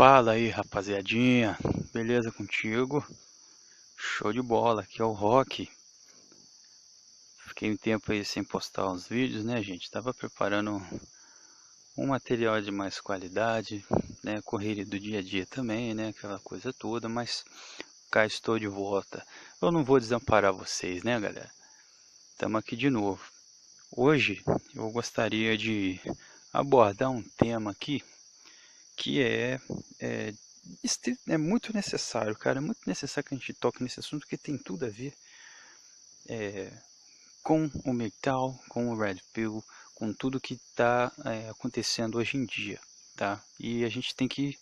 Fala aí, rapaziadinha, beleza contigo? Show de bola, aqui é o Rock. Fiquei um tempo aí sem postar uns vídeos, né, gente? Tava preparando um material de mais qualidade, né? Correria do dia a dia também, né? Aquela coisa toda, mas cá estou de volta. Eu não vou desamparar vocês, né, galera? Estamos aqui de novo. Hoje eu gostaria de abordar um tema aqui que é muito necessário, cara. É muito necessário que a gente toque nesse assunto, que tem tudo a ver com o metal, com o Red Pill, com tudo que está acontecendo hoje em dia, tá? E a gente tem que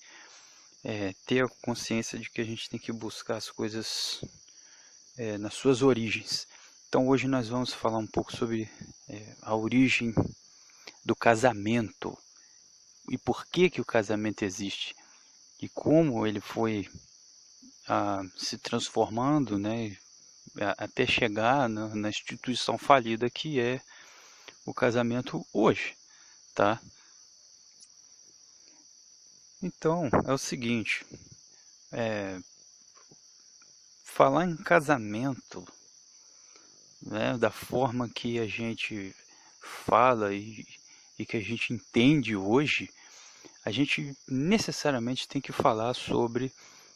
ter a consciência de que a gente tem que buscar as coisas nas suas origens. Então hoje nós vamos falar um pouco sobre a origem do casamento e por que que o casamento existe e como ele foi se transformando, né, até chegar na instituição falida que é o casamento hoje, tá? Então, é o seguinte, falar em casamento, né, da forma que a gente fala e que a gente entende hoje, a gente necessariamente tem que falar sobre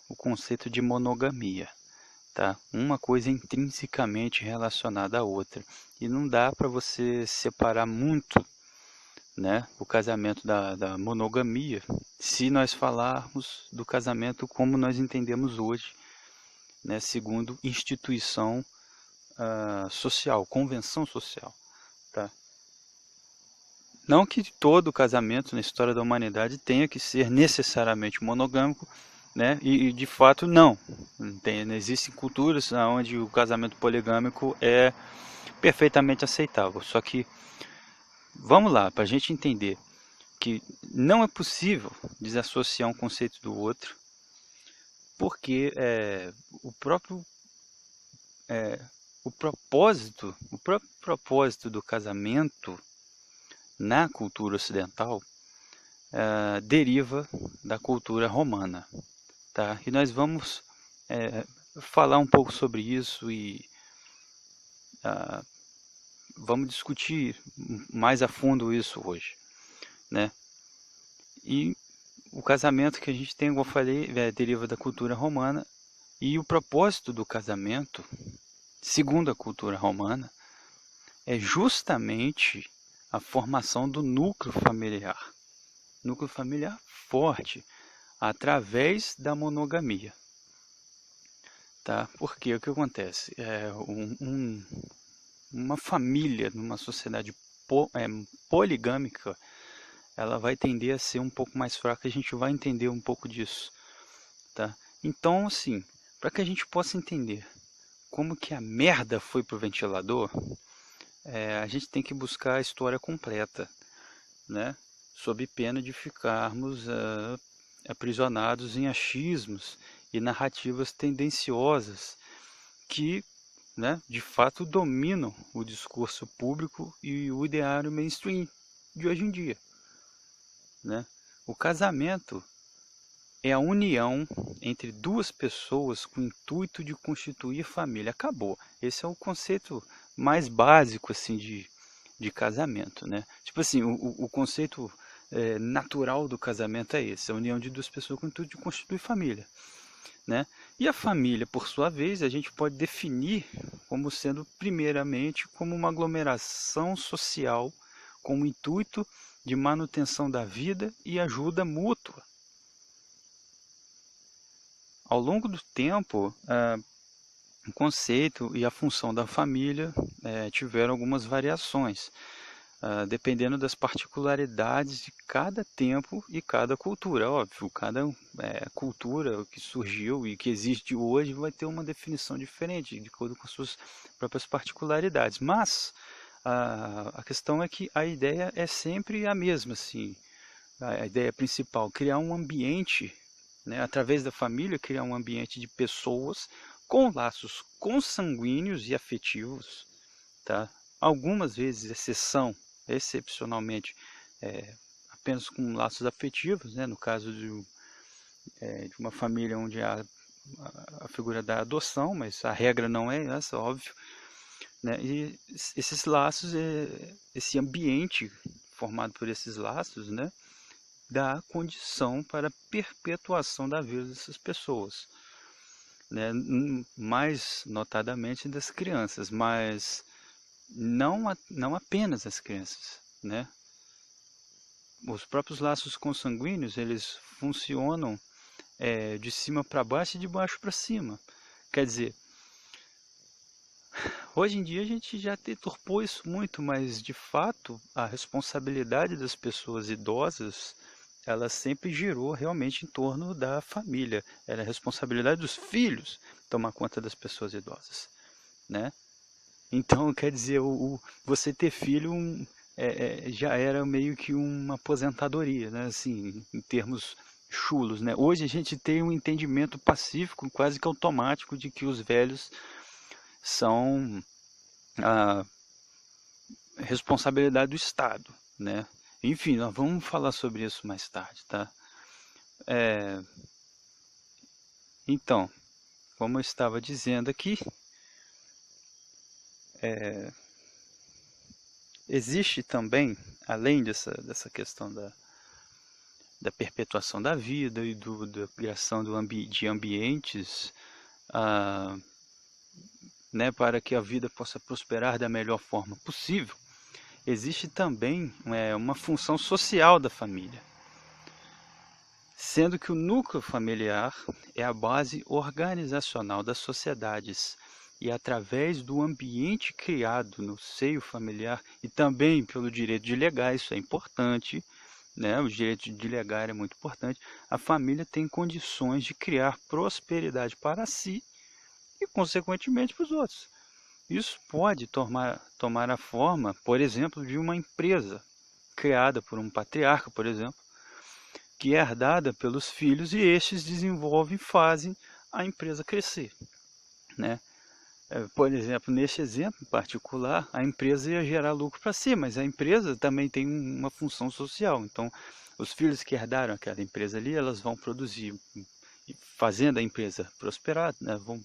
o conceito de monogamia, tá? Uma coisa intrinsecamente relacionada à outra. E não dá para você separar muito, né, o casamento da monogamia se nós falarmos do casamento como nós entendemos hoje, né, segundo instituição social, convenção social. Tá? Não que todo casamento na história da humanidade tenha que ser necessariamente monogâmico, né? E de fato não. Existem culturas onde o casamento poligâmico é perfeitamente aceitável. Só que, vamos lá, para a gente entender que não é possível desassociar um conceito do outro, porque o próprio o próprio propósito do casamento na cultura ocidental deriva da cultura romana, tá? E nós vamos falar um pouco sobre isso e vamos discutir mais a fundo isso hoje, né? E o casamento que a gente tem, como eu falei, deriva da cultura romana, e o propósito do casamento, segundo a cultura romana, é justamente a formação do núcleo familiar forte, através da monogamia, tá? Porque o que acontece? Uma família, numa sociedade poligâmica, ela vai tender a ser um pouco mais fraca, a gente vai entender um pouco disso, tá? Então, assim, para que a gente possa entender como que a merda foi pro ventilador, a gente tem que buscar a história completa, né? Sob pena de ficarmos aprisionados em achismos e narrativas tendenciosas que, né, de fato dominam o discurso público e o ideário mainstream de hoje em dia, né? O casamento é a união entre duas pessoas com o intuito de constituir família. Acabou. Esse é o conceito mais básico assim de casamento, né? Tipo assim, o conceito natural do casamento é esse, a união de duas pessoas com o intuito de constituir família, né? E a família, por sua vez, a gente pode definir como sendo, primeiramente, como uma aglomeração social com o intuito de manutenção da vida e ajuda mútua. Ao longo do tempo, o conceito e a função da família tiveram algumas variações, dependendo das particularidades de cada tempo e cada cultura. Óbvio, cada cultura que surgiu e que existe hoje vai ter uma definição diferente, de acordo com as suas próprias particularidades. Mas a questão é que a ideia é sempre a mesma, assim, a ideia principal, criar um ambiente, né, através da família, criar um ambiente de pessoas com laços consanguíneos e afetivos, tá? Algumas vezes excepcionalmente, apenas com laços afetivos, né? No caso de uma família onde há a figura da adoção, mas a regra não é essa, óbvio, né? E esses laços, esse ambiente formado por esses laços, né, dá condição para a perpetuação da vida dessas pessoas, né? Mais notadamente das crianças, mas não apenas as crianças, né? Os próprios laços consanguíneos, eles funcionam de cima para baixo e de baixo para cima. Quer dizer, hoje em dia a gente já deturpou isso muito, mas de fato a responsabilidade das pessoas idosas, ela sempre girou realmente em torno da família. Era a responsabilidade dos filhos tomar conta das pessoas idosas, né? Então, quer dizer, você ter filho já era meio que uma aposentadoria, né? Assim, em termos chulos, né? Hoje a gente tem um entendimento pacífico, quase que automático, de que os velhos são a responsabilidade do Estado, né? Enfim, nós vamos falar sobre isso mais tarde, tá? Então, como eu estava dizendo aqui, existe também, além dessa questão da perpetuação da vida e da criação de ambientes, ah, né, para que a vida possa prosperar da melhor forma possível, existe também uma função social da família, sendo que o núcleo familiar é a base organizacional das sociedades e através do ambiente criado no seio familiar e também pelo direito de legar, isso é importante, né? O direito de legar é muito importante, a família tem condições de criar prosperidade para si e, consequentemente, para os outros. Isso pode tomar a forma, por exemplo, de uma empresa criada por um patriarca, por exemplo, que é herdada pelos filhos e estes desenvolvem e fazem a empresa crescer, né? Por exemplo, neste exemplo particular, a empresa ia gerar lucro para si, mas a empresa também tem uma função social. Então, os filhos que herdaram aquela empresa ali, elas vão produzir, fazendo a empresa prosperar, né? Vão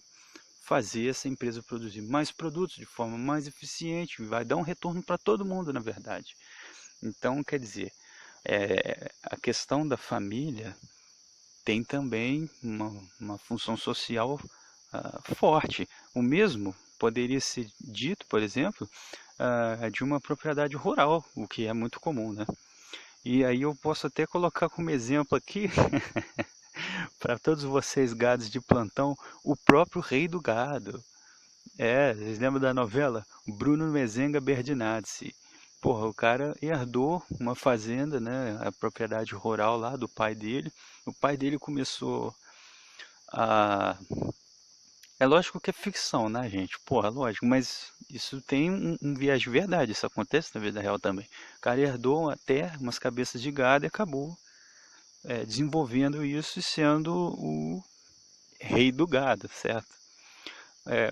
fazer essa empresa produzir mais produtos de forma mais eficiente, vai dar um retorno para todo mundo, na verdade. Então, quer dizer, a questão da família tem também uma função social forte. O mesmo poderia ser dito, por exemplo, de uma propriedade rural, o que é muito comum, né? E aí eu posso até colocar como exemplo aqui, para todos vocês gados de plantão, o próprio rei do gado. Vocês lembram da novela? Bruno Mezenga Berdinazzi. Porra, o cara herdou uma fazenda, né, a propriedade rural lá do pai dele. O pai dele começou a... É lógico que é ficção, né, gente? Porra, lógico, mas isso tem um viés de verdade, isso acontece na vida real também. O cara herdou até umas cabeças de gado e acabou desenvolvendo isso e sendo o rei do gado, certo?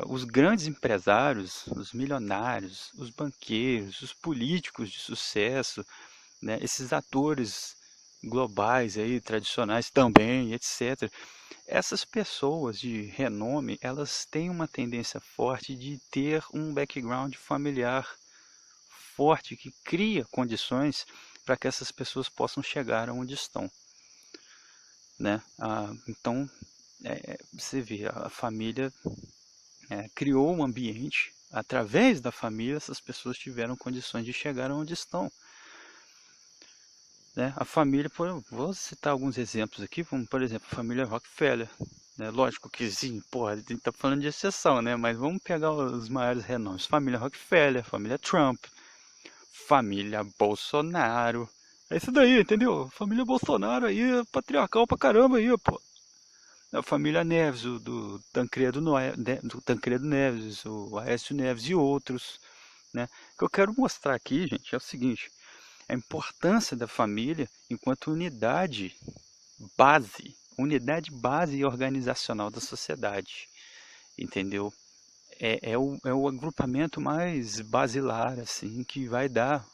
Os grandes empresários, os milionários, os banqueiros, os políticos de sucesso, né, esses atores globais aí, tradicionais também, etc. Essas pessoas de renome, elas têm uma tendência forte de ter um background familiar forte que cria condições para que essas pessoas possam chegar aonde estão, né? Então, você vê, a família criou um ambiente, através da família essas pessoas tiveram condições de chegar onde estão, né? A família, vou citar alguns exemplos aqui, como por exemplo a família Rockefeller, né? Lógico que sim, porra, a gente tá falando de exceção, né? Mas vamos pegar os maiores renomes, família Rockefeller, família Trump, família Bolsonaro, é isso daí, entendeu? Família Bolsonaro aí é patriarcal pra caramba aí, pô. A família Neves, do Tancredo, do Tancredo Neves, o Aécio Neves e outros, né? O que eu quero mostrar aqui, gente, é o seguinte: a importância da família enquanto unidade base e organizacional da sociedade, entendeu? É o agrupamento mais basilar, assim, que vai dar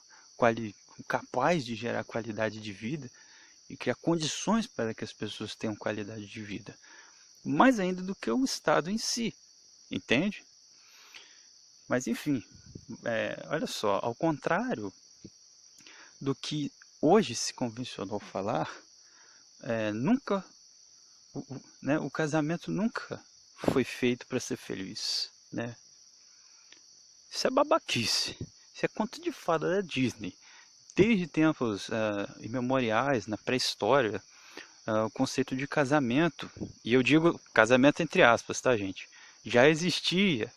capaz de gerar qualidade de vida e criar condições para que as pessoas tenham qualidade de vida, mais ainda do que o Estado em si, entende? Mas enfim, olha só, ao contrário do que hoje se convencionou falar, nunca, né, o casamento nunca foi feito para ser feliz, né? Isso é babaquice, isso é conto de fada da Disney. Desde tempos imemoriais, na pré-história, o conceito de casamento, e eu digo casamento entre aspas, tá, gente? Já existia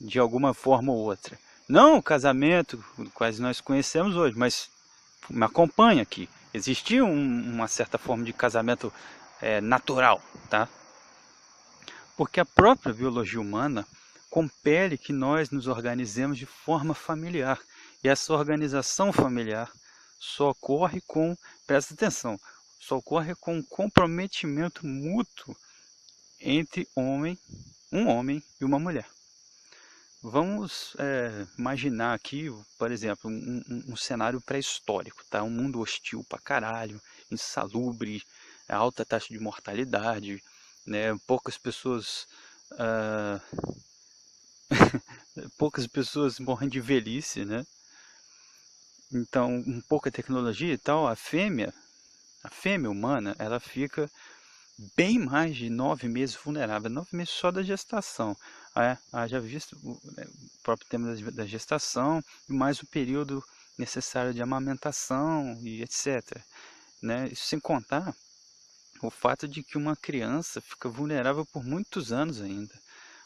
de alguma forma ou outra. Não o casamento quase nós conhecemos hoje, mas me acompanha aqui. Existia uma certa forma de casamento natural, tá? Porque a própria biologia humana compele que nós nos organizemos de forma familiar. E essa organização familiar só ocorre com, presta atenção, só ocorre com um comprometimento mútuo entre um homem e uma mulher. Vamos imaginar aqui, por exemplo, um cenário pré-histórico, tá? Um mundo hostil pra caralho, insalubre, alta taxa de mortalidade, né? Poucas pessoas morrem de velhice, né? Então, com pouca tecnologia e tal, a fêmea humana, ela fica bem mais de 9 meses vulnerável, 9 meses só da gestação. Já visto o próprio tema da gestação, mais o período necessário de amamentação e etc. Né? Isso sem contar o fato de que uma criança fica vulnerável por muitos anos ainda,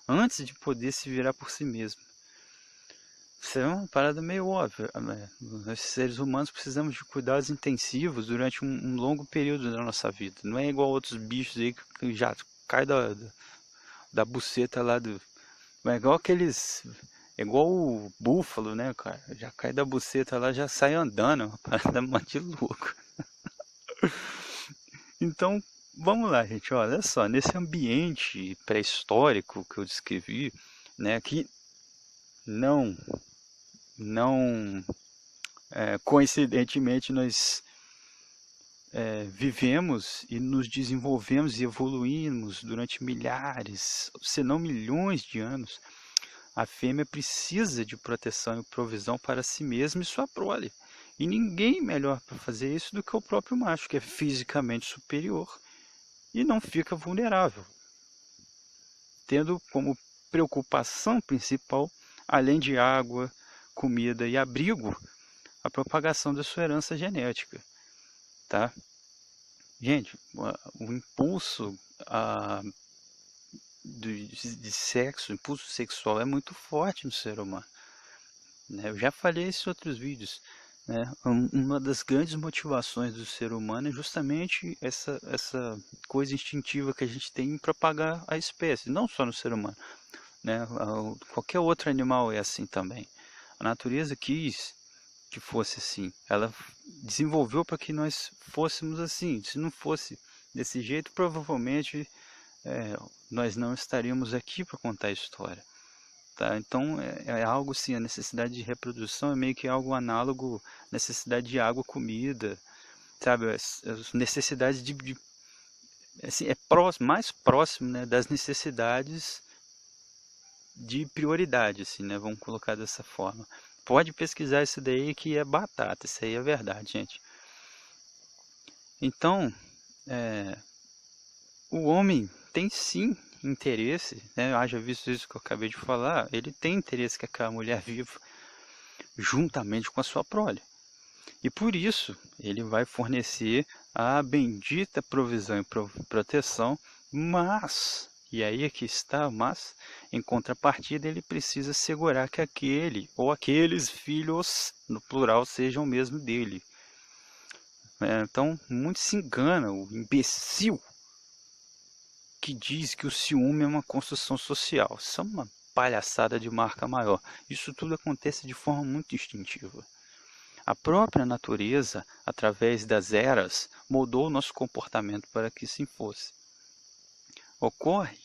antes de poder se virar por si mesma. Isso é uma parada meio óbvia, né? Nós seres humanos precisamos de cuidados intensivos durante um longo período da nossa vida. Não é igual outros bichos aí que já cai da buceta lá do... É igual aqueles... É igual o búfalo, né, cara? Já cai da buceta lá, já sai andando. Uma parada muito de louco. Então, vamos lá, gente. Olha só, nesse ambiente pré-histórico que eu descrevi, né, que não coincidentemente nós vivemos e nos desenvolvemos e evoluímos durante milhares, se não milhões de anos. A fêmea precisa de proteção e provisão para si mesma e sua prole. E ninguém melhor para fazer isso do que o próprio macho, que é fisicamente superior e não fica vulnerável, tendo como preocupação principal, além de água, comida e abrigo, a propagação da sua herança genética, tá? Gente, o impulso de sexo, o impulso sexual é muito forte no ser humano, né? Eu já falei isso em outros vídeos, né? Uma das grandes motivações do ser humano é justamente essa coisa instintiva que a gente tem em propagar a espécie, não só no ser humano, né? Qualquer outro animal é assim também. A natureza quis que fosse assim. Ela desenvolveu para que nós fôssemos assim. Se não fosse desse jeito, provavelmente nós não estaríamos aqui para contar a história. Tá? Então é algo assim, a necessidade de reprodução é meio que algo análogo à necessidade de água, comida, sabe? As necessidades assim, mais próximo, né, das necessidades de prioridade, assim, né? Vamos colocar dessa forma. Pode pesquisar isso daí que é batata, isso aí é verdade, gente. Então, o homem tem sim interesse, né? Haja visto isso que eu acabei de falar, ele tem interesse que aquela mulher viva juntamente com a sua prole. E por isso, ele vai fornecer a bendita provisão e proteção, mas, e aí é que está, mas, em contrapartida, ele precisa assegurar que aquele ou aqueles filhos, no plural, sejam mesmo dele. Então, muito se engana o imbecil que diz que o ciúme é uma construção social. Isso é uma palhaçada de marca maior. Isso tudo acontece de forma muito instintiva. A própria natureza, através das eras, moldou o nosso comportamento para que assim fosse. Ocorre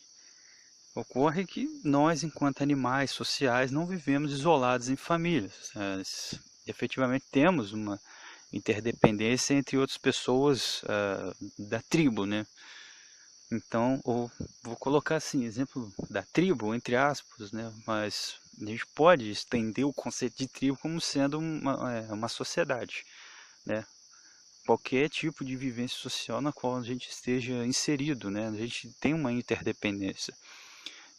que nós, enquanto animais sociais, não vivemos isolados em famílias. Efetivamente temos uma interdependência entre outras pessoas da tribo, né? Então, vou colocar assim, exemplo da tribo, entre aspas, né? Mas a gente pode estender o conceito de tribo como sendo uma sociedade, né? Qualquer tipo de vivência social na qual a gente esteja inserido, né? A gente tem uma interdependência.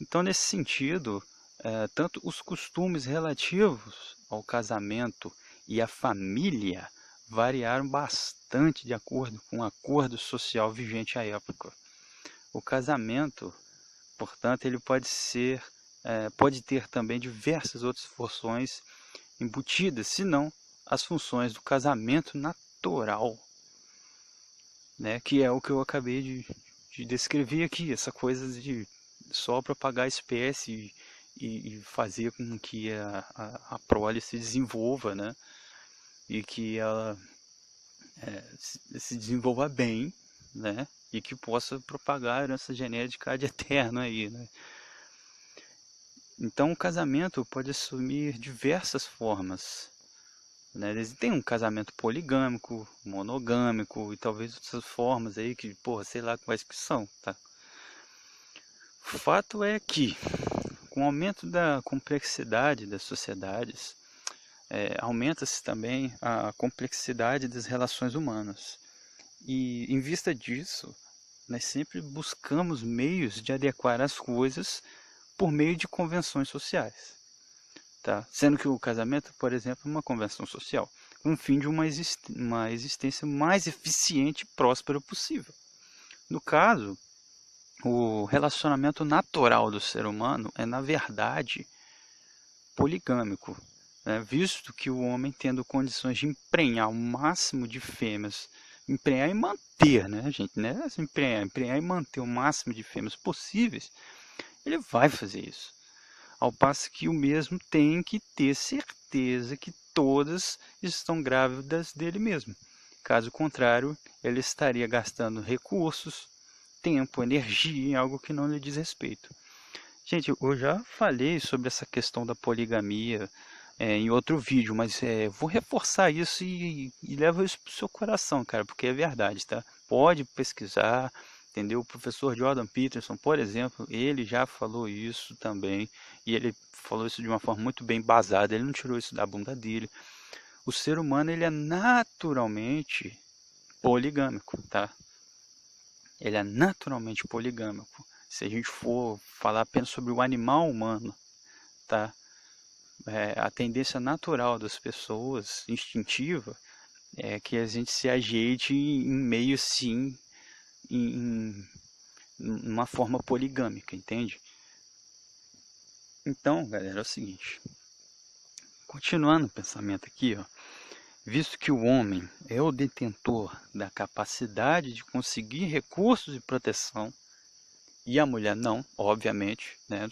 Então, nesse sentido, tanto os costumes relativos ao casamento e à família variaram bastante de acordo com o acordo social vigente à época. O casamento, portanto, ele pode ter também diversas outras funções embutidas, senão as funções do casamento natural, né? Que é o que eu acabei de descrever aqui, essa coisa de só propagar a espécie e fazer com que a prole se desenvolva, né? E que ela se desenvolva bem, né? E que possa propagar a herança genética ad eterno aí, né? Então o casamento pode assumir diversas formas, né? Tem um casamento poligâmico, monogâmico e talvez outras formas aí que, porra, sei lá quais que são, tá? O fato é que, com o aumento da complexidade das sociedades, aumenta-se também a complexidade das relações humanas. E, em vista disso, nós sempre buscamos meios de adequar as coisas por meio de convenções sociais. Tá? Sendo que o casamento, por exemplo, é uma convenção social, com o fim de uma existência mais eficiente e próspera possível. No caso, o relacionamento natural do ser humano é, na verdade, poligâmico, né? Visto que o homem, tendo condições de emprenhar o máximo de fêmeas, emprenhar e manter, né, gente, né? Emprenhar e manter o máximo de fêmeas possíveis, ele vai fazer isso. Ao passo que o mesmo tem que ter certeza que todas estão grávidas dele mesmo. Caso contrário, ele estaria gastando recursos, tempo, energia em algo que não lhe diz respeito. Gente, eu já falei sobre essa questão da poligamia em outro vídeo, mas vou reforçar isso e leva isso pro seu coração, cara, porque é verdade, tá? Pode pesquisar, entendeu? O professor Jordan Peterson, por exemplo, ele já falou isso também, e ele falou isso de uma forma muito bem embasada, ele não tirou isso da bunda dele. O ser humano, ele é naturalmente poligâmico, tá? Ele é naturalmente poligâmico. Se a gente for falar apenas sobre o animal humano, tá? A tendência natural das pessoas, instintiva, é que a gente se ajeite em meio, sim, em uma forma poligâmica, entende? Então, galera, é o seguinte. Continuando o pensamento aqui, ó, visto que o homem é o detentor da capacidade de conseguir recursos e proteção, e a mulher não, obviamente, né,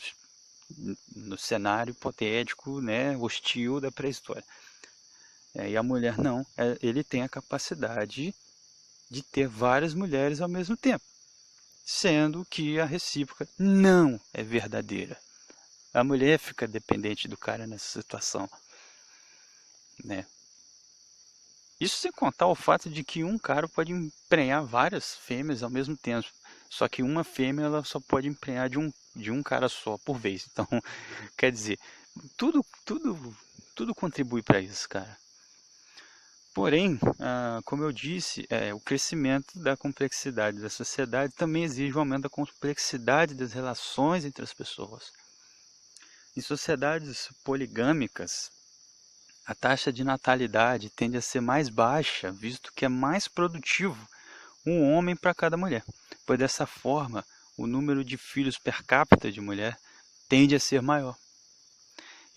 no cenário hipotético, né, hostil da pré-história. E a mulher não, ele tem a capacidade de ter várias mulheres ao mesmo tempo, sendo que a recíproca não é verdadeira. A mulher fica dependente do cara nessa situação, né? Isso sem contar o fato de que um cara pode emprenhar várias fêmeas ao mesmo tempo. Só que uma fêmea ela só pode emprenhar de um cara só por vez. Então, quer dizer, tudo contribui para isso, cara. Porém, como eu disse, o crescimento da complexidade da sociedade também exige o aumento da complexidade das relações entre as pessoas. Em sociedades poligâmicas, a taxa de natalidade tende a ser mais baixa, visto que é mais produtivo um homem para cada mulher, pois dessa forma o número de filhos per capita de mulher tende a ser maior.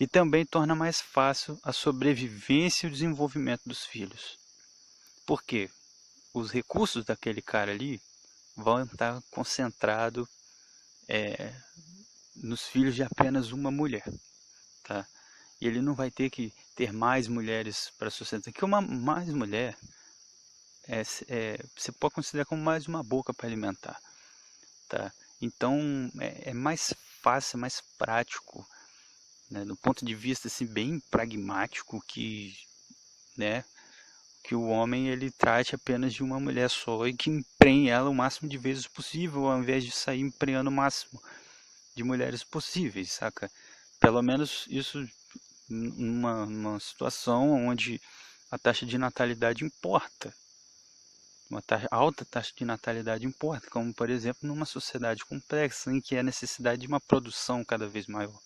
E também torna mais fácil a sobrevivência e o desenvolvimento dos filhos. Por quê? Os recursos daquele cara ali vão estar concentrados nos filhos de apenas uma mulher, tá? E ele não vai ter que ter mais mulheres para sustentar. Que uma mais mulher você pode considerar como mais uma boca para alimentar, tá? Então é mais fácil, mais prático, né? Do ponto de vista assim bem pragmático que, né? que o homem ele trate apenas de uma mulher só e que emprenhe ela o máximo de vezes possível, ao invés de sair emprenhando o máximo de mulheres possíveis, saca? Pelo menos isso numa situação onde a taxa de natalidade importa. Alta taxa de natalidade importa, como por exemplo numa sociedade complexa em que há necessidade de uma produção cada vez maior.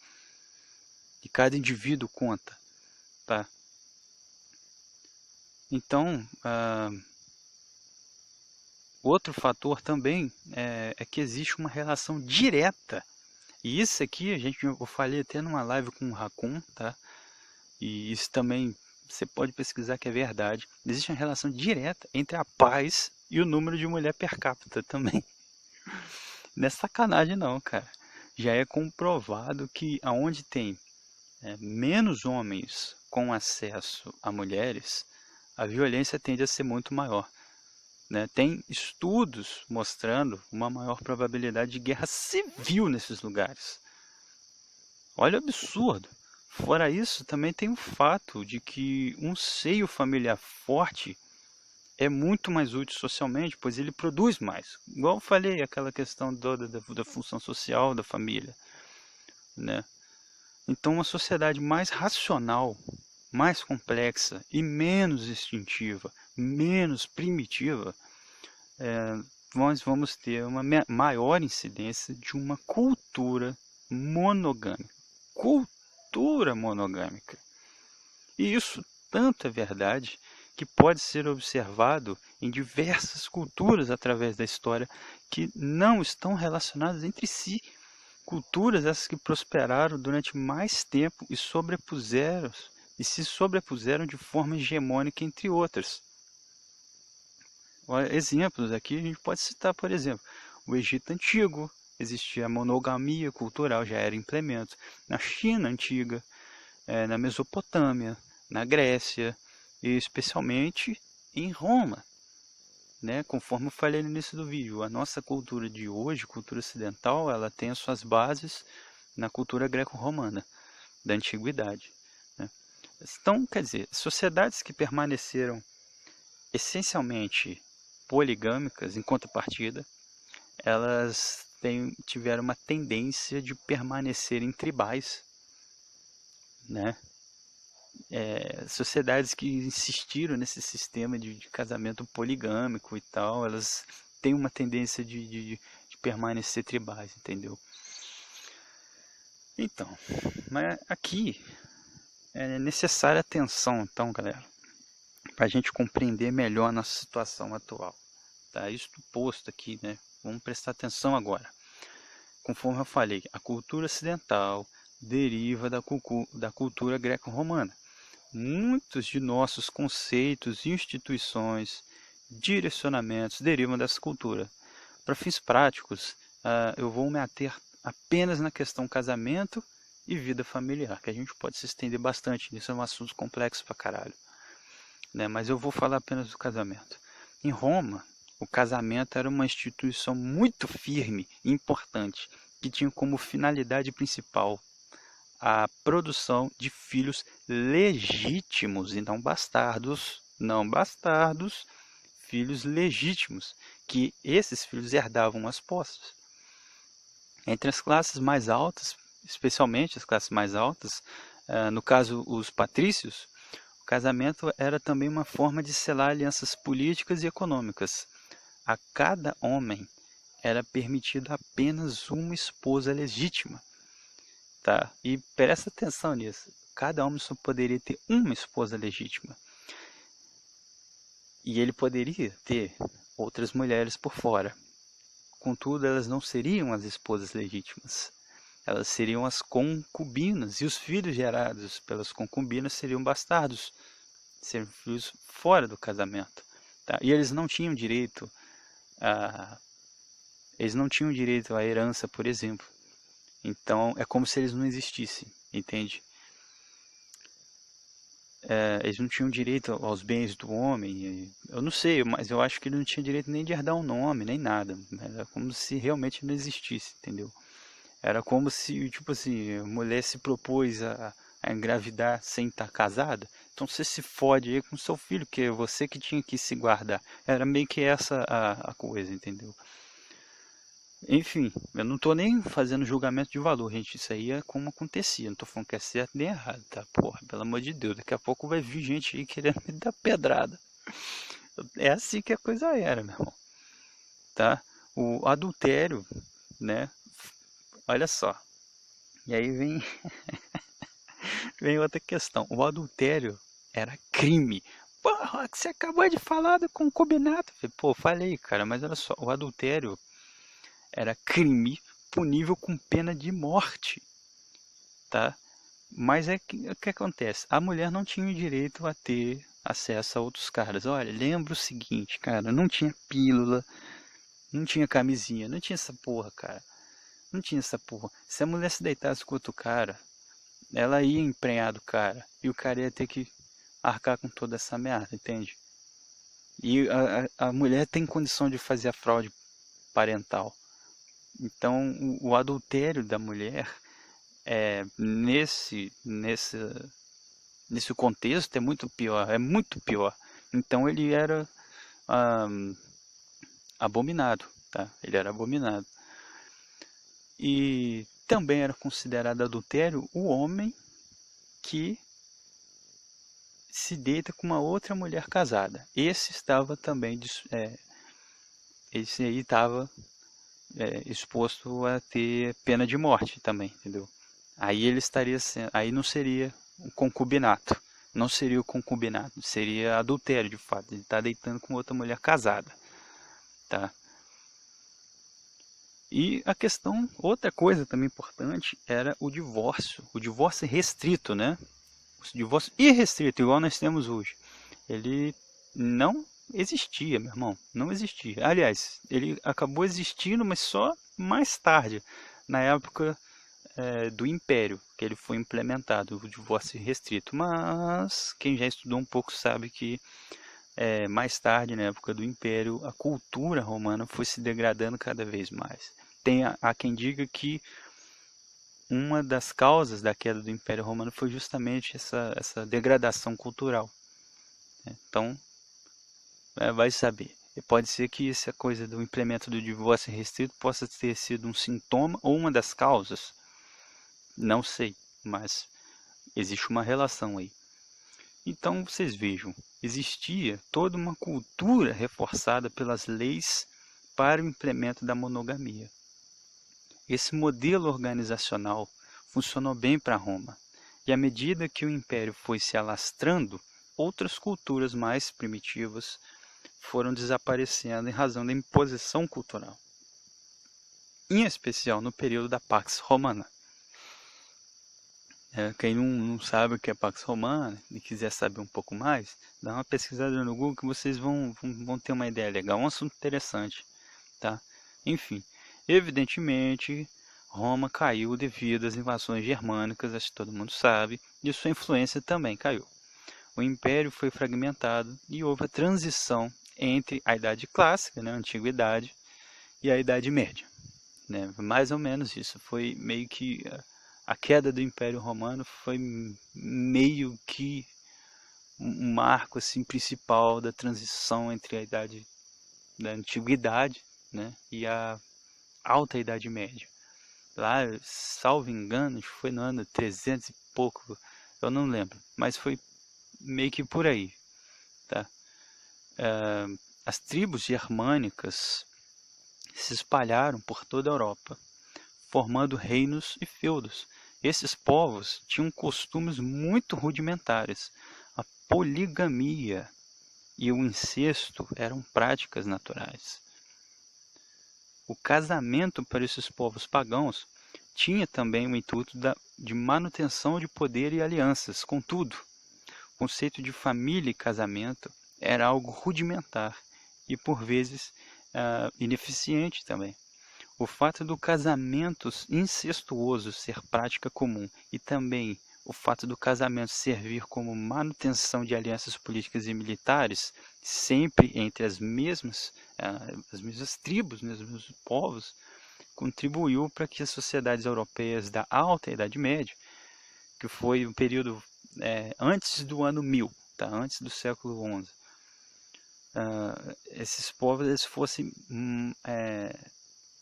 E cada indivíduo conta, tá? Então, outro fator também é que existe uma relação direta. E isso aqui eu falei até numa live com o Raccoon, tá? E isso também você pode pesquisar que é verdade. Existe uma relação direta entre a paz e o número de mulher per capita também. Não é sacanagem não, cara. Já é comprovado que aonde tem menos homens com acesso a mulheres, a violência tende a ser muito maior. Né? Tem estudos mostrando uma maior probabilidade de guerra civil nesses lugares. Olha o absurdo. Fora isso, também tem o fato de que um seio familiar forte é muito mais útil socialmente, pois ele produz mais. Igual eu falei, aquela questão da função social da família. Né? Então, uma sociedade mais racional, mais complexa e menos instintiva, menos primitiva, nós vamos ter uma maior incidência de uma cultura monogâmica. Cultura monogâmica. E isso tanto é verdade que pode ser observado em diversas culturas através da história que não estão relacionadas entre si. Culturas essas que prosperaram durante mais tempo e se sobrepuseram de forma hegemônica entre outras. Exemplos aqui a gente pode citar, por exemplo, o Egito Antigo, existia a monogamia cultural, já era implemento. Na China Antiga, na Mesopotâmia, na Grécia e especialmente em Roma. Né? Conforme eu falei no início do vídeo, a nossa cultura de hoje, cultura ocidental, ela tem as suas bases na cultura greco-romana, da antiguidade. Né? Então, quer dizer, sociedades que permaneceram essencialmente poligâmicas, em contrapartida, elas tiveram uma tendência de permanecerem tribais, né? Sociedades que insistiram nesse sistema de casamento poligâmico e tal, elas têm uma tendência de permanecer tribais, entendeu? Então, mas aqui é necessária atenção, então, galera, para a gente compreender melhor a nossa situação atual. Tá? Isso posto aqui, né? Vamos prestar atenção agora. Conforme eu falei, a cultura ocidental deriva da cultura greco-romana. Muitos de nossos conceitos, instituições, direcionamentos derivam dessa cultura. Para fins práticos, eu vou me ater apenas na questão casamento e vida familiar, que a gente pode se estender bastante nisso, é um assunto complexo pra caralho. Né? Mas eu vou falar apenas do casamento. Em Roma, o casamento era uma instituição muito firme e importante, que tinha como finalidade principal a produção de filhos legítimos e não bastardos, filhos legítimos, que esses filhos herdavam as posses. Entre as classes mais altas, especialmente as classes mais altas, no caso os patrícios, o casamento era também uma forma de selar alianças políticas e econômicas. A cada homem era permitido apenas uma esposa legítima. Tá? E presta atenção nisso. Cada homem só poderia ter uma esposa legítima. E ele poderia ter outras mulheres por fora. Contudo, elas não seriam as esposas legítimas. Elas seriam as concubinas. E os filhos gerados pelas concubinas seriam bastardos. Seriam filhos fora do casamento. Tá? E eles não tinham direito à herança, por exemplo. Então, é como se eles não existissem, entende? Eles não tinham direito aos bens do homem. Eu não sei, mas eu acho que ele não tinha direito nem de herdar um nome, nem nada. Era como se realmente não existisse, entendeu? Era como se, tipo assim, a mulher se propôs a a engravidar sem estar casada, então você se fode aí com seu filho, que é você que tinha que se guardar. Era meio que essa a coisa, entendeu? Enfim, eu não tô nem fazendo julgamento de valor, gente. Isso aí é como acontecia. Não tô falando que é certo nem errado, tá? Porra, pelo amor de Deus. Daqui a pouco vai vir gente aí querendo me dar pedrada. É assim que a coisa era, meu irmão. Tá? O adultério, né? Olha só. E aí vem, vem outra questão. O adultério era crime. Porra, você acabou de falar do concubinato. Pô, falei, cara, mas olha só. O adultério era crime punível com pena de morte, tá? Mas o que acontece? A mulher não tinha o direito a ter acesso a outros caras. Olha, lembra o seguinte, cara, não tinha pílula, não tinha camisinha, não tinha essa porra, cara. Não tinha essa porra. Se a mulher se deitasse com outro cara, ela ia emprenhar do cara. E o cara ia ter que arcar com toda essa merda, entende? E a mulher tem condição de fazer a fraude parental. Então, o adultério da mulher, nesse contexto, é muito pior. É muito pior. Então, ele era ah, abominado, tá? Ele era abominado. E também era considerado adultério o homem que se deita com uma outra mulher casada. Esse estava também, esse aí estava exposto a ter pena de morte também, entendeu? Aí ele estaria sendo, aí não seria o concubinato, não seria o concubinato, seria adultério de fato. Ele está deitando com outra mulher casada, tá? E a questão, outra coisa também importante era o divórcio restrito, né? O divórcio irrestrito, igual nós temos hoje. Ele não existia, meu irmão, não existia. Aliás, ele acabou existindo, mas só mais tarde, na época do Império, que ele foi implementado, o divórcio restrito. Mas quem já estudou um pouco sabe que mais tarde, na época do Império, a cultura romana foi se degradando cada vez mais. Há quem diga que uma das causas da queda do Império Romano foi justamente essa degradação cultural. Então, vai saber. E pode ser que essa coisa do implemento do divórcio restrito possa ter sido um sintoma ou uma das causas. Não sei, mas existe uma relação aí. Então, vocês vejam, existia toda uma cultura reforçada pelas leis para o implemento da monogamia. Esse modelo organizacional funcionou bem para Roma, e à medida que o império foi se alastrando, outras culturas mais primitivas foram desaparecendo em razão da imposição cultural, em especial no período da Pax Romana. Quem não sabe o que é Pax Romana e quiser saber um pouco mais, dá uma pesquisada no Google que vocês vão ter uma ideia legal, um assunto interessante, tá? Enfim, evidentemente, Roma caiu devido às invasões germânicas, acho que todo mundo sabe, e sua influência também caiu. O império foi fragmentado e houve a transição entre a Idade Clássica, né, a Antiguidade, e a Idade Média. Né? Mais ou menos isso, foi meio que a queda do Império Romano foi meio que um marco assim, principal da transição entre a Idade da Antiguidade, né, e a Alta Idade Média. Lá, salvo engano, foi no ano 300 e pouco, eu não lembro, mas foi meio que por aí. Tá? As tribos germânicas se espalharam por toda a Europa, formando reinos e feudos. Esses povos tinham costumes muito rudimentares. A poligamia e o incesto eram práticas naturais. O casamento para esses povos pagãos tinha também o intuito de manutenção de poder e alianças. Contudo, o conceito de família e casamento era algo rudimentar e, por vezes, ineficiente também. O fato do casamento incestuoso ser prática comum e também o fato do casamento servir como manutenção de alianças políticas e militares, sempre entre as mesmas tribos, os mesmos povos, contribuiu para que as sociedades europeias da Alta Idade Média que foi um período antes do ano 1000, tá? Antes do século 11. Esses povos eles fossem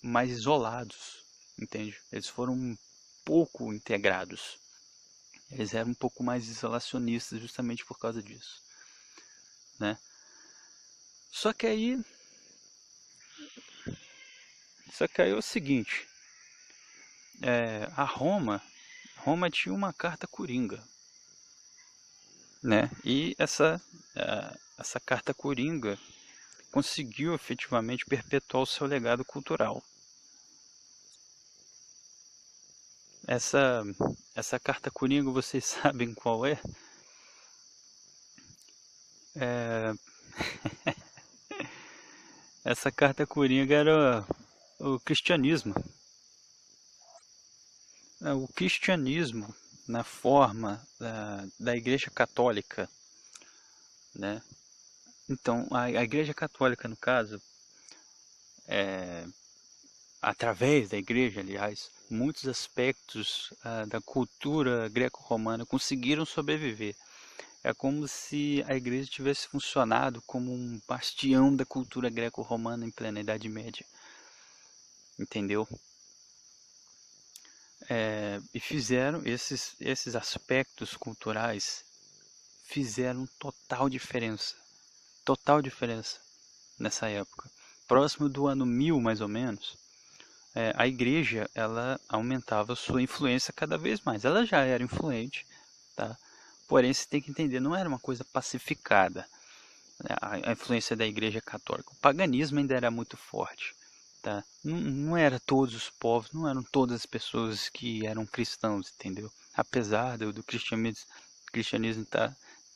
mais isolados, entende? Eles foram um pouco integrados. Eles eram um pouco mais isolacionistas justamente por causa disso, né? Só que aí é o seguinte, a Roma tinha uma carta coringa, né? E essa carta coringa conseguiu efetivamente perpetuar o seu legado cultural. Essa carta coringa, vocês sabem qual é? Essa carta coringa era o cristianismo. O cristianismo na forma da Igreja Católica, né? Então, a Igreja Católica, no caso, através da Igreja, aliás, muitos aspectos da cultura greco-romana conseguiram sobreviver. É como se a Igreja tivesse funcionado como um bastião da cultura greco-romana em plena Idade Média. Entendeu? E fizeram esses aspectos culturais fizeram total diferença nessa época. Próximo do ano 1000, mais ou menos, a igreja ela aumentava sua influência cada vez mais. Ela já era influente, tá? Porém, você tem que entender, não era uma coisa pacificada, né? A influência da igreja católica. O paganismo ainda era muito forte, tá? Não era todos os povos, não eram todas as pessoas que eram cristãos, entendeu? Apesar do cristianismo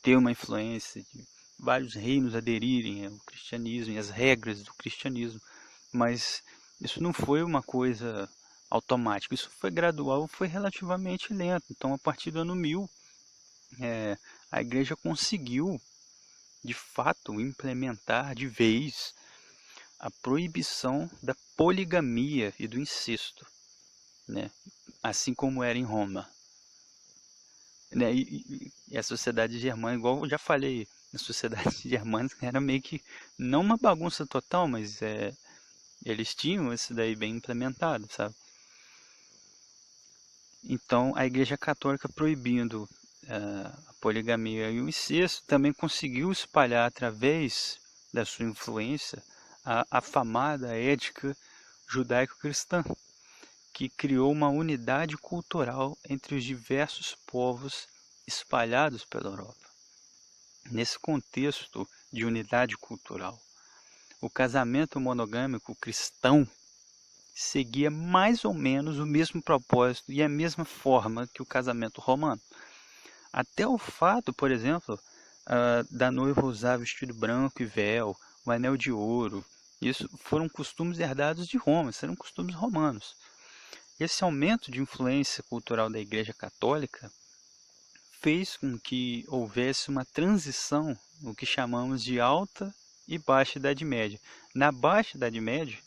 ter uma influência de vários reinos aderirem ao cristianismo e as regras do cristianismo, mas isso não foi uma coisa automática, isso foi gradual, foi relativamente lento. Então, a partir do ano 1000, a igreja conseguiu, de fato, implementar de vez a proibição da poligamia e do incesto, né? Assim como era em Roma. Né? E a sociedade germânica, igual eu já falei, a sociedade germânica era meio que, não uma bagunça total, mas eles tinham isso daí bem implementado, sabe? Então, a Igreja Católica proibindo a poligamia e o incesto também conseguiu espalhar através da sua influência a afamada ética judaico-cristã, que criou uma unidade cultural entre os diversos povos espalhados pela Europa. Nesse contexto de unidade cultural, o casamento monogâmico cristão seguia mais ou menos o mesmo propósito e a mesma forma que o casamento romano. Até o fato, por exemplo, da noiva usar vestido branco e véu, o anel de ouro, isso foram costumes herdados de Roma, isso eram costumes romanos. Esse aumento de influência cultural da Igreja Católica fez com que houvesse uma transição, o que chamamos de Alta e Baixa Idade Média. Na Baixa Idade Média,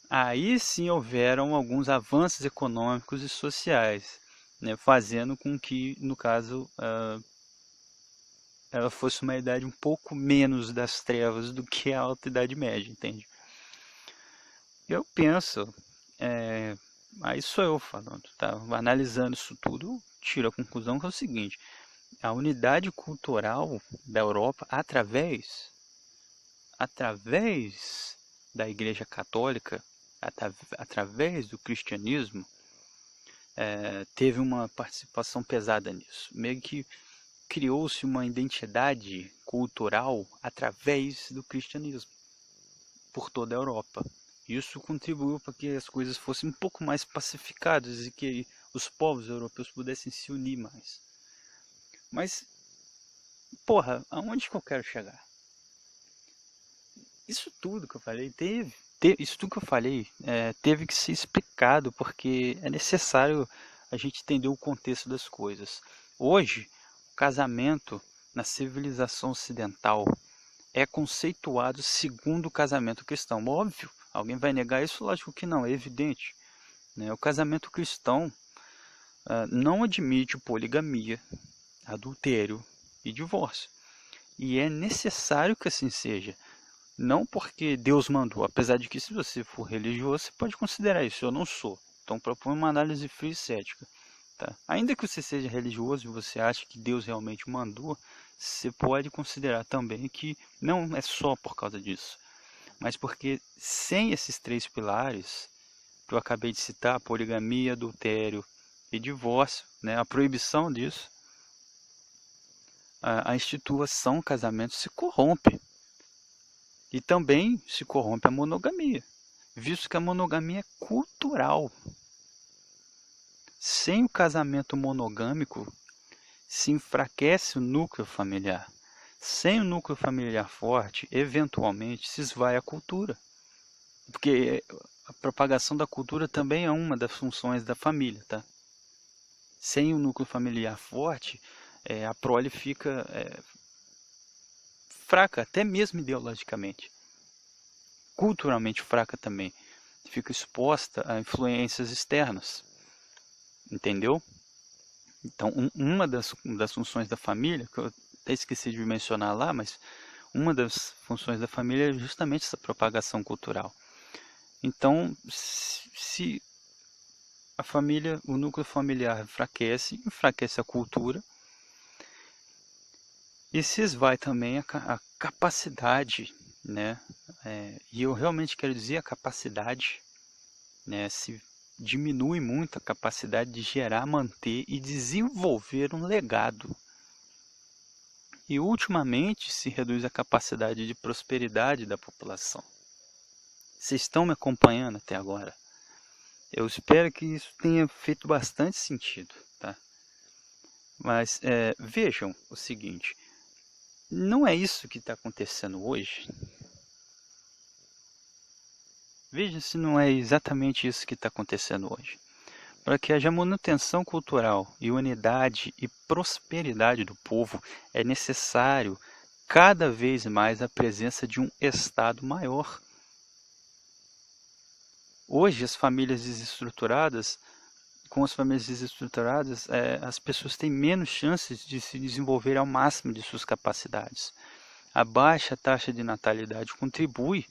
aí sim houveram alguns avanços econômicos e sociais, né, fazendo com que, no caso, ela fosse uma idade um pouco menos das trevas do que a Alta Idade Média, entende? Eu penso, aí sou eu falando, tá? Analisando isso tudo, tiro a conclusão que é o seguinte: a unidade cultural da Europa, através da Igreja Católica, através do cristianismo, teve uma participação pesada nisso. Meio que criou-se uma identidade cultural através do cristianismo por toda a Europa. Isso contribuiu para que as coisas fossem um pouco mais pacificadas e que os povos europeus pudessem se unir mais. Mas, porra, aonde que eu quero chegar? Isso tudo que eu falei isso tudo que eu falei teve que ser explicado porque é necessário a gente entender o contexto das coisas. Hoje, o casamento na civilização ocidental é conceituado segundo o casamento cristão. Óbvio, alguém vai negar isso? Lógico que não, é evidente, né? O casamento cristão não admite poligamia, adultério e divórcio. E é necessário que assim seja. Não porque Deus mandou, apesar de que se você for religioso, você pode considerar isso. Eu não sou. Então propõe uma análise fria e cética. Tá? Ainda que você seja religioso e você ache que Deus realmente mandou, você pode considerar também que não é só por causa disso. Mas porque sem esses 3 pilares, que eu acabei de citar, poligamia, adultério e divórcio, né, a proibição disso, a instituição casamento se corrompe. E também se corrompe a monogamia, visto que a monogamia é cultural. Sem o casamento monogâmico, se enfraquece o núcleo familiar. Sem o núcleo familiar forte, eventualmente se esvai a cultura. Porque a propagação da cultura também é uma das funções da família, tá? Sem o núcleo familiar forte, a prole fica fraca, até mesmo ideologicamente. Culturalmente fraca também. Fica exposta a influências externas. Entendeu? Então, uma das funções da família, que eu até esqueci de mencionar lá, mas uma das funções da família é justamente essa propagação cultural. Então, se a família, o núcleo familiar enfraquece a cultura, e se esvai também a capacidade, né? E eu realmente quero dizer a capacidade, né? Se diminui muito a capacidade de gerar, manter e desenvolver um legado. E ultimamente se reduz a capacidade de prosperidade da população. Vocês estão me acompanhando até agora? Eu espero que isso tenha feito bastante sentido, tá? Mas vejam o seguinte, não é isso que está acontecendo hoje? Vejam se não é exatamente isso que está acontecendo hoje. Para que haja manutenção cultural e unidade e prosperidade do povo, é necessário cada vez mais a presença de um Estado maior. Hoje, as famílias desestruturadas, as pessoas têm menos chances de se desenvolver ao máximo de suas capacidades. A baixa taxa de natalidade contribui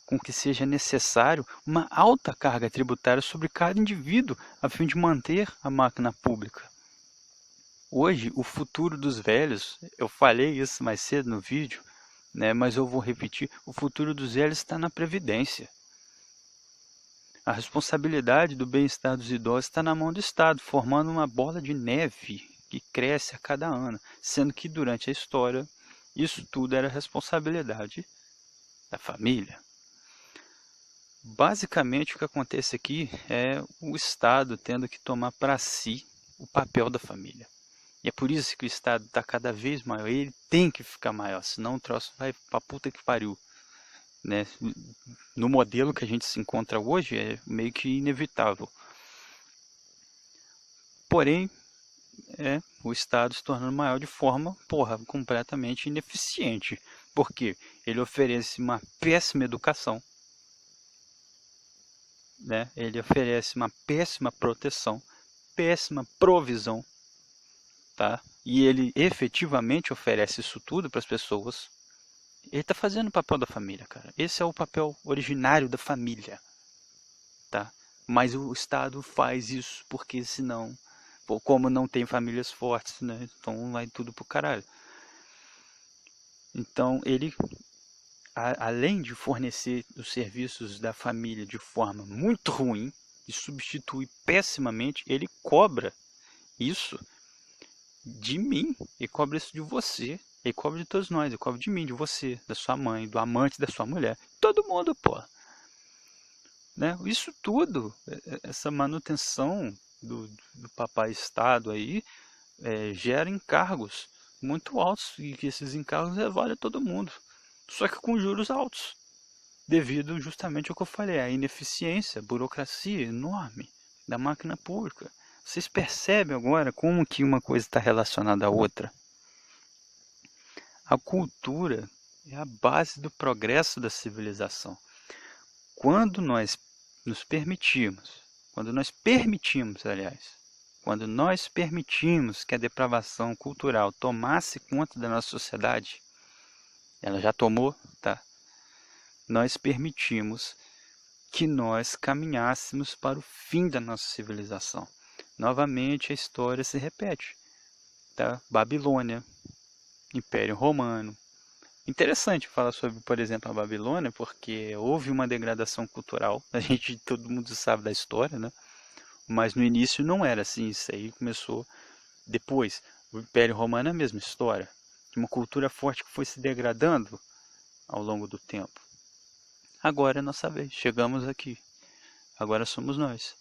com que seja necessário uma alta carga tributária sobre cada indivíduo a fim de manter a máquina pública. Hoje, o futuro dos velhos, eu falei isso mais cedo no vídeo, né, mas eu vou repetir, o futuro dos velhos está na Previdência. A responsabilidade do bem-estar dos idosos está na mão do Estado, formando uma bola de neve que cresce a cada ano, sendo que durante a história isso tudo era responsabilidade da família. Basicamente o que acontece aqui é o Estado tendo que tomar para si o papel da família. E é por isso que o Estado está cada vez maior. Ele tem que ficar maior, senão o troço vai para puta que pariu. Né? No modelo que a gente se encontra hoje é meio que inevitável. Porém, o Estado se tornando maior de forma, completamente ineficiente. Porque ele oferece uma péssima educação, né? Ele oferece uma péssima proteção, péssima provisão, tá? E ele efetivamente oferece isso tudo para as pessoas. Ele está fazendo o papel da família, cara. Esse é o papel originário da família, tá? Mas o Estado faz isso porque senão, como não tem famílias fortes, né? Então vai tudo pro caralho. Então ele, além de fornecer os serviços da família de forma muito ruim e substitui pessimamente, ele cobra isso de mim, ele cobra isso de você, ele cobra de todos nós, ele cobra de mim, de você, da sua mãe, do amante da sua mulher, todo mundo, pô. Né? Isso tudo, essa manutenção do papai Estado aí, gera encargos muito altos e que esses encargos valem a todo mundo, só que com juros altos, devido justamente ao que eu falei, a ineficiência, a burocracia enorme da máquina pública. Vocês percebem agora como que uma coisa está relacionada à outra? A cultura é a base do progresso da civilização. Quando nós nos permitimos, aliás, quando nós permitimos que a depravação cultural tomasse conta da nossa sociedade, ela já tomou, tá? Nós permitimos que nós caminhássemos para o fim da nossa civilização. Novamente a história se repete, tá? Babilônia, Império Romano. Interessante falar sobre, por exemplo, a Babilônia, porque houve uma degradação cultural, todo mundo sabe da história, né? Mas no início não era assim, isso aí começou depois. O Império Romano é a mesma história, uma cultura forte que foi se degradando ao longo do tempo. Agora é nossa vez, chegamos aqui, agora somos nós.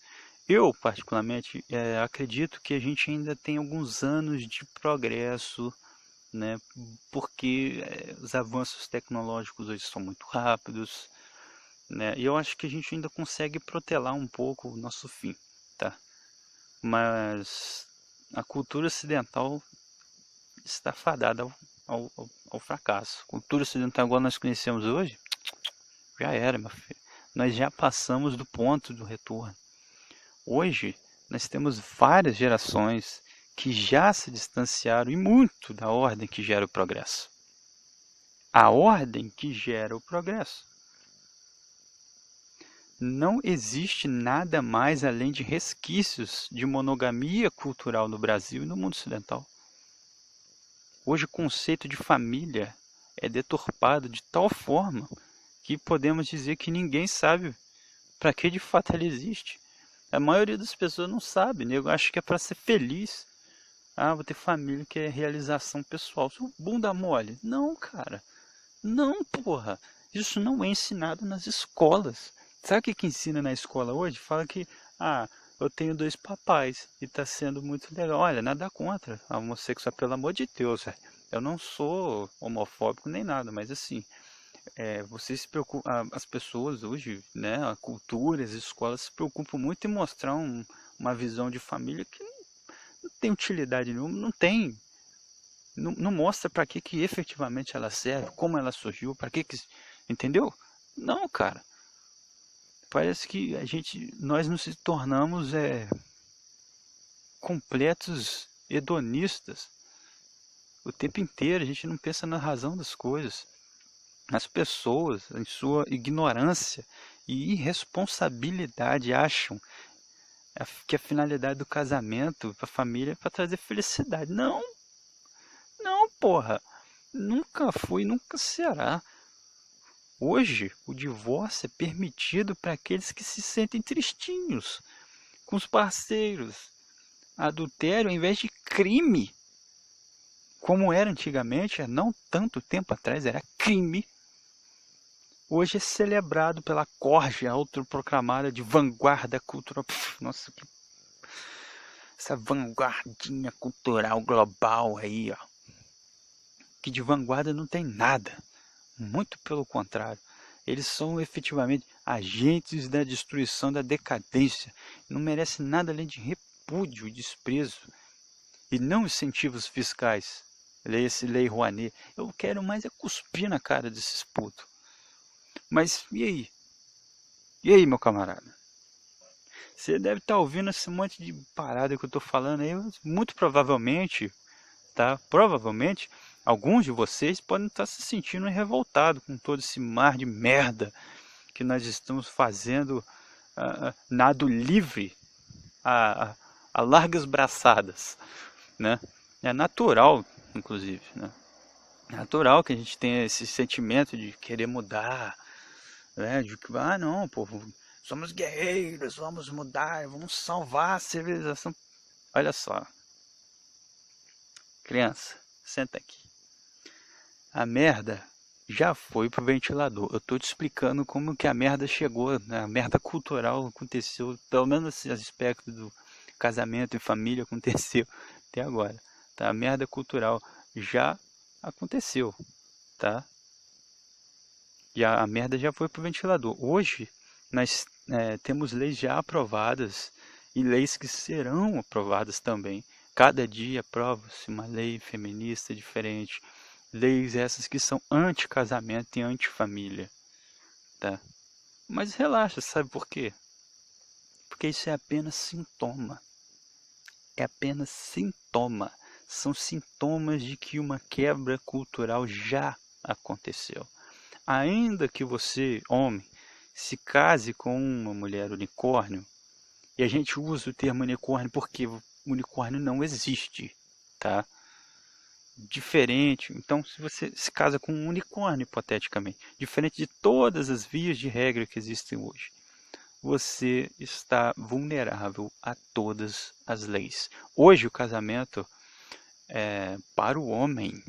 Eu, particularmente, acredito que a gente ainda tem alguns anos de progresso, né? Porque os avanços tecnológicos hoje são muito rápidos, né? E eu acho que a gente ainda consegue protelar um pouco o nosso fim, tá? Mas a cultura ocidental está fadada ao fracasso. A cultura ocidental igual nós conhecemos hoje, já era, meu filho. Nós já passamos do ponto do retorno. Hoje, nós temos várias gerações que já se distanciaram e muito da ordem que gera o progresso. A ordem que gera o progresso. Não existe nada mais além de resquícios de monogamia cultural no Brasil e no mundo ocidental. Hoje o conceito de família é deturpado de tal forma que podemos dizer que ninguém sabe para que de fato ela existe. A maioria das pessoas não sabe, né? Eu acho que é para ser feliz. Ah, vou ter família que é realização pessoal. Seu bunda mole. Não, cara. Não, porra. Isso não é ensinado nas escolas. Sabe o que ensina na escola hoje? Fala que, eu tenho 2 papais e tá sendo muito legal. Olha, nada contra a homossexual, pelo amor de Deus, velho. Eu não sou homofóbico nem nada, mas assim, você se preocupa, as pessoas hoje, né, a cultura, as escolas se preocupam muito em mostrar uma visão de família que não tem utilidade nenhuma, não tem. Não mostra para que efetivamente ela serve, como ela surgiu, para que, entendeu? Não, cara. Parece que nós nos tornamos completos hedonistas o tempo inteiro. A gente não pensa na razão das coisas. As pessoas, em sua ignorância e irresponsabilidade, acham que a finalidade do casamento para a família é para trazer felicidade. Não, não, porra. Nunca foi, nunca será. Hoje, o divórcio é permitido para aqueles que se sentem tristinhos com os parceiros. Adultério, ao invés de crime, como era antigamente, há não tanto tempo atrás, era crime. Hoje é celebrado pela corja autoproclamada de vanguarda cultural. Nossa, essa vanguardinha cultural global aí, ó. Que de vanguarda não tem nada. Muito pelo contrário. Eles são efetivamente agentes da destruição, da decadência. Não merecem nada além de repúdio e desprezo. E não incentivos fiscais. Leia-se Lei Rouanet. Eu quero mais é cuspir na cara desses putos. Mas e aí? E aí, meu camarada? Você deve estar ouvindo esse monte de parada que eu estou falando aí. Muito provavelmente, tá? Provavelmente, alguns de vocês podem estar se sentindo revoltados com todo esse mar de merda que nós estamos fazendo nado livre a largas braçadas, né? É natural, inclusive, né? É natural que a gente tenha esse sentimento de querer mudar, né? De que, não, povo, somos guerreiros, vamos mudar, vamos salvar a civilização. Olha só, criança, senta aqui. A merda já foi pro ventilador. Eu tô te explicando como que a merda chegou, né? A merda cultural aconteceu, pelo menos esse aspecto do casamento e família aconteceu até agora, tá? A merda cultural já aconteceu, tá? A merda já foi pro ventilador. Hoje nós temos leis já aprovadas e leis que serão aprovadas também. Cada dia aprova-se uma lei feminista diferente. Leis essas que são anti-casamento e anti-família, tá? Mas relaxa, sabe por quê? Porque isso é apenas sintoma. é apenas sintoma. São sintomas de que uma quebra cultural já aconteceu. Ainda que você, homem, se case com uma mulher unicórnio, e a gente usa o termo unicórnio porque o unicórnio não existe, tá? Diferente, então se você se casa com um unicórnio, hipoteticamente, diferente de todas as vias de regra que existem hoje, você está vulnerável a todas as leis. Hoje o casamento para o homem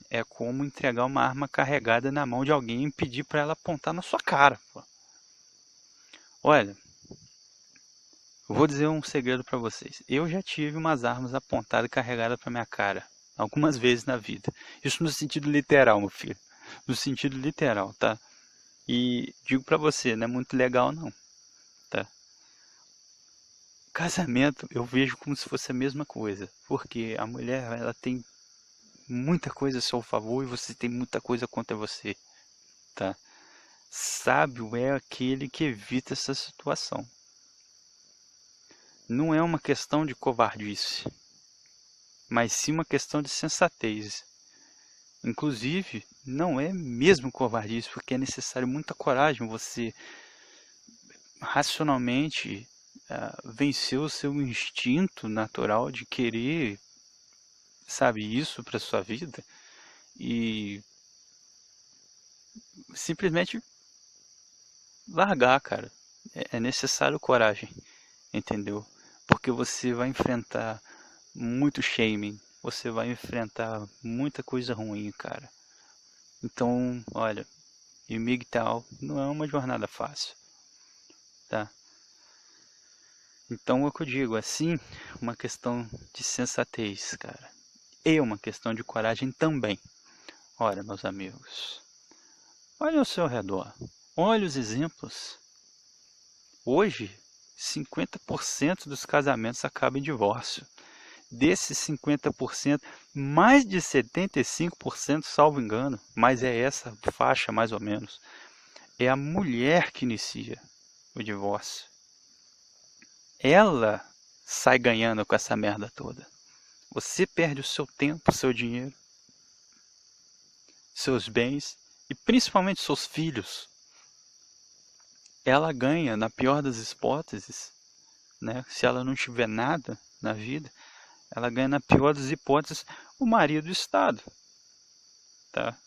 é como entregar uma arma carregada na mão de alguém e pedir para ela apontar na sua cara. Pô. Olha, eu vou dizer um segredo para vocês. Eu já tive umas armas apontadas e carregadas para minha cara, algumas vezes na vida. Isso no sentido literal, meu filho. No sentido literal, tá? E digo para você, não é muito legal não, tá? Casamento eu vejo como se fosse a mesma coisa, porque a mulher ela tem muita coisa a seu favor e você tem muita coisa contra você, tá? Sábio é aquele que evita essa situação. Não é uma questão de covardice, mas sim uma questão de sensatez. Inclusive, não é mesmo covardice, porque é necessário muita coragem você racionalmente vencer o seu instinto natural de querer, sabe, isso para sua vida e simplesmente largar, cara. É necessário coragem, entendeu? Porque você vai enfrentar muito shaming, você vai enfrentar muita coisa ruim, cara. Então, olha, e MGTOW não é uma jornada fácil, tá? Então, é o que eu digo, assim, uma questão de sensatez, cara. E uma questão de coragem também. Olha, meus amigos, olha ao seu redor, olha os exemplos. Hoje, 50% dos casamentos acabam em divórcio. Desses 50%, mais de 75%, salvo engano, mas é essa faixa mais ou menos, é a mulher que inicia o divórcio. Ela sai ganhando com essa merda toda. Você perde o seu tempo, seu dinheiro, seus bens e principalmente seus filhos. Ela ganha, na pior das hipóteses, né? Se ela não tiver nada na vida, ela ganha, na pior das hipóteses, o marido do Estado. Tá?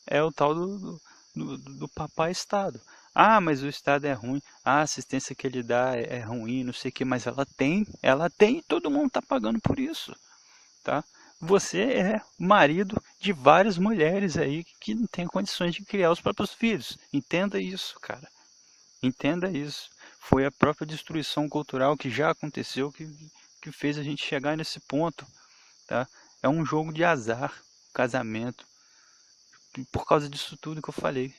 É o tal do papai Estado. Ah, mas o Estado é ruim. A assistência que ele dá é ruim, não sei o que, mas ela tem, todo mundo está pagando por isso. Tá? Você é marido de várias mulheres aí que não tem condições de criar os próprios filhos. Entenda isso, cara. Entenda isso. Foi a própria destruição cultural que já aconteceu que fez a gente chegar nesse ponto. Tá? É um jogo de azar, casamento, por causa disso tudo que eu falei.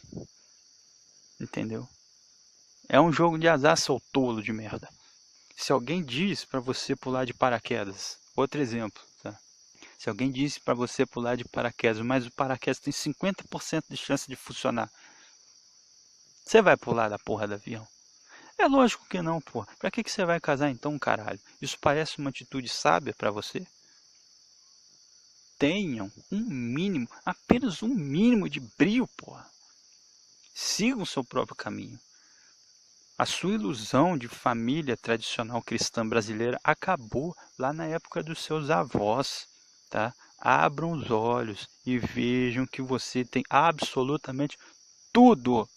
Entendeu? É um jogo de azar, seu tolo de merda. Se alguém diz para você pular de paraquedas, outro exemplo, tá? Se alguém disse para você pular de paraquedas, mas o paraquedas tem 50% de chance de funcionar, você vai pular da porra do avião? É lógico que não, porra. Pra que você vai casar então, caralho? Isso parece uma atitude sábia pra você? Tenham um mínimo, apenas um mínimo de brio, porra. Sigam o seu próprio caminho. A sua ilusão de família tradicional cristã brasileira acabou lá na época dos seus avós, tá? Abram os olhos e vejam que você tem absolutamente tudo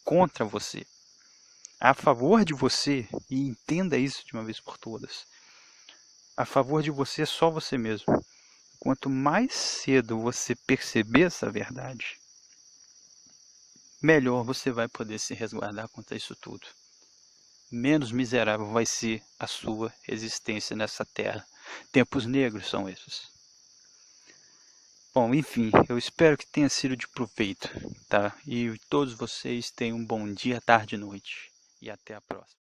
contra você. A favor de você, e entenda isso de uma vez por todas. A favor de você é só você mesmo. Quanto mais cedo você perceber essa verdade, melhor você vai poder se resguardar contra isso tudo. Menos miserável vai ser a sua existência nessa terra. Tempos negros são esses. Bom, enfim, eu espero que tenha sido de proveito, tá? E todos vocês tenham um bom dia, tarde e noite. E até a próxima.